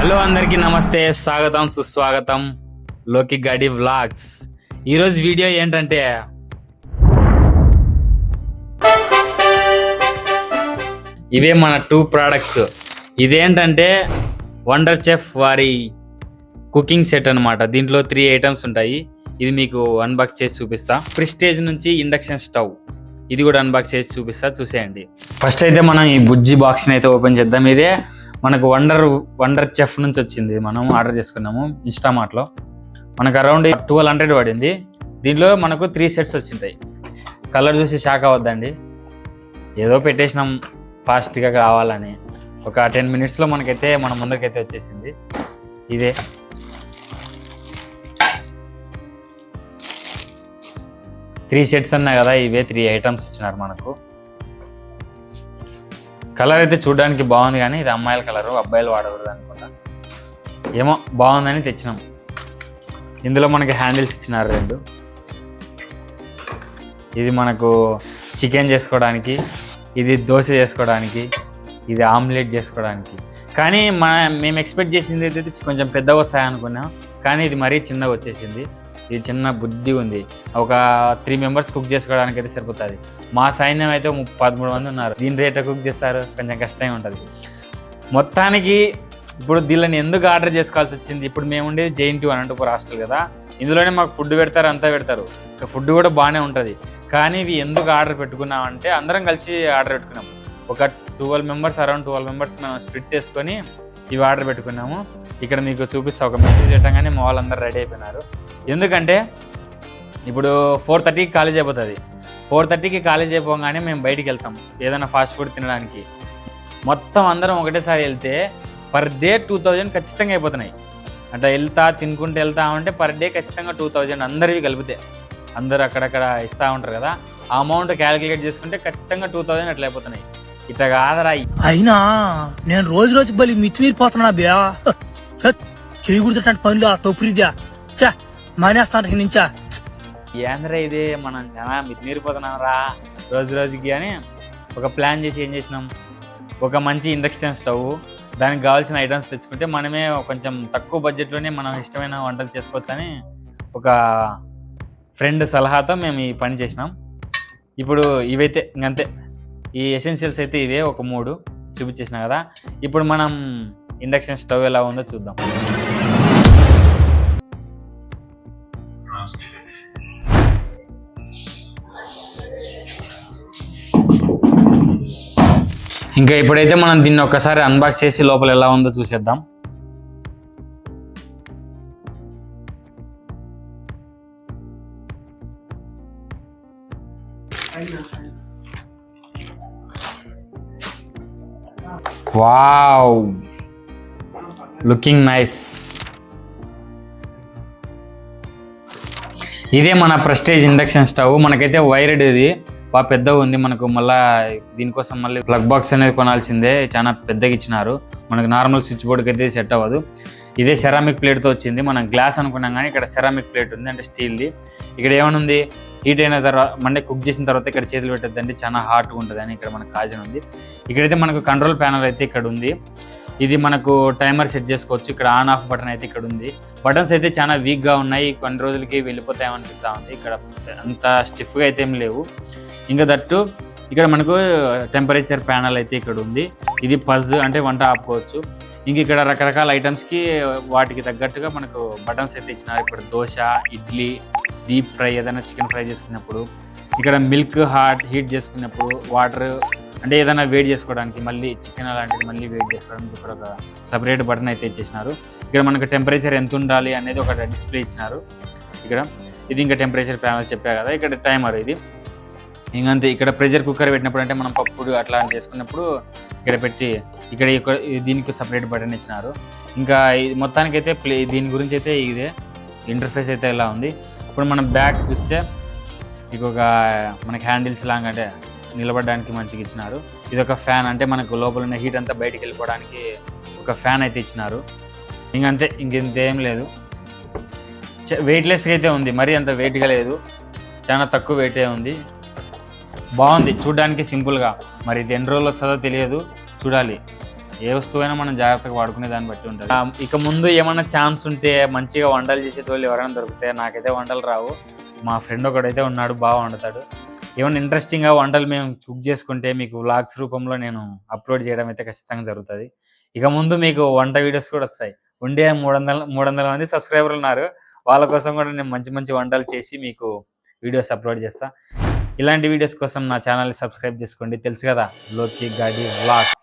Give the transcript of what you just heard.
Hello అందరికీ నమస్తే, స్వాగతం సుస్వాగతం లోకి గడి వ్లాగ్స్. ఈరోజు వీడియో ఏంటంటే ఇవే మన 2 ప్రోడక్ట్స్. ఇదేంటంటే వండర్ చెఫ్ వారి కుకింగ్ సెట్ అనమాట. దీంట్లో 3 ఐటమ్స్ ఉంటాయి. ఇది మీకు అన్బాక్స్ చేసి చూపిస్తా. ప్రెస్టేజ్ నుంచి ఇండక్షన్ స్టవ్, ఇది కూడా అన్బాక్స్ చేసి చూపిస్తా, చూసేయండి. ఫస్ట్ అయితే మనం ఈ బుజ్జి బాక్స్ని అయితే ఓపెన్ చేద్దాం. ఇదే మనకు వండర్ చెఫ్ నుంచి వచ్చింది. మనం ఆర్డర్ చేసుకున్నాము ఇన్స్టామార్ట్లో. మనకు అరౌండ్ 1200 పడింది. దీంట్లో మనకు 3 సెట్స్ వచ్చింటాయి. కలర్ చూసి షాక్ అవ్వద్దండి, ఏదో పెట్టేసినాం ఫాస్ట్గా కావాలని. ఒక 10 మినిట్స్లో మనకైతే మన ముందరికైతే వచ్చేసింది. ఇదే 3 సెట్స్ అన్నా కదా, ఇవే 3 ఐటమ్స్ ఇచ్చినారు మనకు. కలర్ అయితే చూడడానికి బాగుంది, కానీ ఇది అమ్మాయిల కలరు, అబ్బాయిలు వాడకూడదు అనుకుంటా. ఏమో బాగుందని తెచ్చినాం. ఇందులో మనకి హ్యాండిల్స్ ఇచ్చినారు 2. ఇది మనకు చికెన్ చేసుకోవడానికి, ఇది దోశ చేసుకోవడానికి, ఇది ఆమ్లెట్ చేసుకోవడానికి. కానీ మేము ఎక్స్పెక్ట్ చేసింది అయితే కొంచెం పెద్దగా వస్తాయి అనుకున్నాం, కానీ ఇది మరీ చిన్నగా వచ్చేసింది. ఇది చిన్న బుద్ధి ఉంది. ఒక 3 మెంబర్స్ కుక్ చేసుకోవడానికి అయితే సరిపోతుంది. మా సైన్యం అయితే 13 మంది ఉన్నారు. దీని రేట్ కుక్ చేస్తారు, కొంచెం కష్టంగా ఉంటుంది. మొత్తానికి ఇప్పుడు దీనిని ఎందుకు ఆర్డర్ చేసుకోవాల్సి వచ్చింది, ఇప్పుడు మేము ఉండేది JNT అనంతపురం హాస్టల్ కదా, ఇందులోనే మాకు ఫుడ్ పెడతారు, అంతా పెడతారు. ఫుడ్ కూడా బాగానే ఉంటుంది. కానీ ఇవి ఎందుకు ఆర్డర్ పెట్టుకున్నామంటే అందరం కలిసి ఆర్డర్ పెట్టుకున్నాం. ఒక 12 మెంబర్స్, అరౌండ్ 12 మెంబర్స్ మేము స్ప్లిట్ చేసుకొని ఇవి ఆర్డర్ పెట్టుకున్నాము. ఇక్కడ మీకు చూపిస్తా. ఒక మెసేజ్ పెట్టగానే మా వాళ్ళందరూ రెడీ అయిపోయినారు. ఎందుకంటే ఇప్పుడు 4:30కి కాలేజ్ అయిపోతుంది. 4:30కి కాలేజ్ అయిపోగానే మేము బయటికి వెళ్తాం ఏదైనా ఫాస్ట్ ఫుడ్ తినడానికి. మొత్తం అందరం ఒకటేసారి వెళ్తే పర్ డే 2000 ఖచ్చితంగా అయిపోతున్నాయి. అంటే తినుకుంటూ వెళ్తామంటే పర్ డే ఖచ్చితంగా 2000 అందరివి కలిపితే. అందరూ అక్కడక్కడ ఇస్తూ ఉంటారు కదా, ఆ అమౌంట్ క్యాలిక్యులేట్ చేసుకుంటే ఖచ్చితంగా 2000 అట్లా అయిపోతున్నాయి. ఇట్లా కాదరా, అయినా నేను రోజు బలి మితిమీరిపోతున్నా బ్యా, చేయకూడదు పనులు తొప్పురిద్యా మానేస్తాను నుంచా. ఏంద్రా ఇది, మనం చాలా మితిమీరిపోతున్నాం రా రోజుకి అని ఒక ప్లాన్ చేసి ఏం చేసినాం, ఒక మంచి ఇండక్షన్ స్టవ్, దానికి కావాల్సిన ఐటమ్స్ తెచ్చుకుంటే మనమే కొంచెం తక్కువ బడ్జెట్లోనే మనం ఇష్టమైన వంటలు చేసుకోవచ్చని ఒక ఫ్రెండ్ సలహాతో మేము ఈ పని చేసినాం. ఇప్పుడు ఇవైతే ఇంకంతే, ఈ ఎసెన్షియల్స్ అయితే ఇవే ఒక 3 చూపించేసినా కదా. ఇప్పుడు మనం ఇండక్షన్ స్టవ్ ఎలా ఉందో చూద్దాం. ఇంకా ఇప్పుడైతే మనం దీన్ని ఒక్కసారి అన్బాక్స్ చేసి లోపల ఎలా ఉందో చూసేద్దాం. Wow, looking nice. ఇదే మన ప్రెస్టేజ్ ఇండక్షన్ స్టవ్. మనకైతే వైర్డ్, ఇది బాగా పెద్దగా ఉంది. మనకు మళ్ళీ దీనికోసం మళ్ళీ ప్లగ్ బాక్స్ అనేది కొనాల్సిందే, చాలా పెద్దగా ఇచ్చినారు. మనకు నార్మల్ స్విచ్ బోర్డ్కి అయితే సెట్ అవ్వదు. ఇదే సెరామిక్ ప్లేట్తో వచ్చింది. మనం గ్లాస్ అనుకున్నాం కానీ ఇక్కడ సెరామిక్ ప్లేట్ ఉంది, అంటే స్టీల్ది. ఇక్కడ ఏమనుంది, హీట్ అయిన తర్వాత మండే కుక్ చేసిన తర్వాత ఇక్కడ చేతులు పెట్టద్దండి, చాలా హాట్గా ఉంటుంది అని ఇక్కడ మనకు కాజన్ ఉంది. ఇక్కడైతే మనకు కంట్రోల్ ప్యానల్ అయితే ఇక్కడ ఉంది. ఇది మనకు టైమర్ సెట్ చేసుకోవచ్చు. ఇక్కడ ఆన్ ఆఫ్ బటన్ అయితే ఇక్కడ ఉంది. బటన్స్ అయితే చాలా వీక్గా ఉన్నాయి, కొన్ని రోజులకి వెళ్ళిపోతాయనిపిస్తూ ఉంది. ఇక్కడ అంత స్టిఫ్గా అయితే ఏం లేవు. ఇంకా దట్టు ఇక్కడ మనకు టెంపరేచర్ ప్యానల్ అయితే ఇక్కడ ఉంది. ఇది పజ్, అంటే వంట ఆపుకోవచ్చు. ఇంక ఇక్కడ రకరకాల ఐటమ్స్కి వాటికి తగ్గట్టుగా మనకు బటన్స్ అయితే ఇచ్చినారు. ఇక్కడ దోశ, ఇడ్లీ, డీప్ ఫ్రై, ఏదైనా చికెన్ ఫ్రై చేసుకున్నప్పుడు, ఇక్కడ మిల్క్ హీట్ చేసుకున్నప్పుడు, వాటర్ అంటే ఏదైనా వేడి చేసుకోవడానికి, మళ్ళీ చికెన్ అలాంటిది మళ్ళీ వేడి చేసుకోవడానికి ఇక్కడ ఒక సపరేట్ బటన్ అయితే ఇచ్చేసినారు. ఇక్కడ మనకు టెంపరేచర్ ఎంత ఉండాలి అనేది ఒక డిస్ప్లే ఇచ్చినారు ఇక్కడ. ఇది ఇంకా టెంపరేచర్ ప్యానల్ చెప్పా కదా, ఇక్కడ టైమర్. ఇది ఇంకంతే. ఇక్కడ ప్రెషర్ కుక్కర్ పెట్టినప్పుడు, అంటే మనం పప్పు అట్లా చేసుకున్నప్పుడు ఇక్కడ పెట్టి ఇక్కడ దీనికి సపరేట్ బటన్ ఇచ్చినారు. ఇంకా మొత్తానికైతే దీని గురించి అయితే ఇదే ఇంటర్ఫేస్ అయితే ఇలా ఉంది. ఇప్పుడు మనం బ్యాక్ చూస్తే ఇంకొక మనకి హ్యాండిల్స్ లాగా, అంటే నిలబడడానికి మంచిగా ఇచ్చినారు. ఇది ఒక ఫ్యాన్, అంటే మనకు లోపల ఉన్న హీట్ అంతా బయటికి వెళ్ళిపోవడానికి ఒక ఫ్యాన్ అయితే ఇచ్చినారు. ఇంకంతే, ఇంకేం లేదు. వెయిట్లెస్గా అయితే ఉంది, మరీ అంత వెయిట్గా లేదు, చాలా తక్కువ వెయిటే ఉంది. బాగుంది చూడడానికి సింపుల్గా. మరి ఇది ఎన్ని రోజులు వస్తుందో తెలియదు, చూడాలి. ఏ వస్తువైనా మనం జాగ్రత్తగా వాడుకునే దాన్ని బట్టి ఉంటుంది. ఇక ముందు ఏమైనా ఛాన్స్ ఉంటే మంచిగా వంటలు చేసేటోళ్ళు ఎవరైనా దొరికితే, నాకైతే వంటలు రావు, మా ఫ్రెండ్ ఒకడైతే ఉన్నాడు బాగా వండుతాడు. ఏమైనా ఇంట్రెస్టింగ్గా వంటలు మేము కుక్ చేసుకుంటే మీకు వ్లాగ్స్ రూపంలో నేను అప్లోడ్ చేయడం అయితే ఖచ్చితంగా జరుగుతుంది. ఇక ముందు మీకు వంట వీడియోస్ కూడా వస్తాయి. ఉండే 300 మంది సబ్స్క్రైబర్లు ఉన్నారు, వాళ్ళ కోసం కూడా నేను మంచి మంచి వంటలు చేసి మీకు వీడియోస్ అప్లోడ్ చేస్తాను. ఇలాంటి వీడియోస్ కోసం నా ఛానల్ని సబ్స్క్రైబ్ చేసుకోండి. తెలుసు కదా, లోకి గాడి వ్లాగ్స్.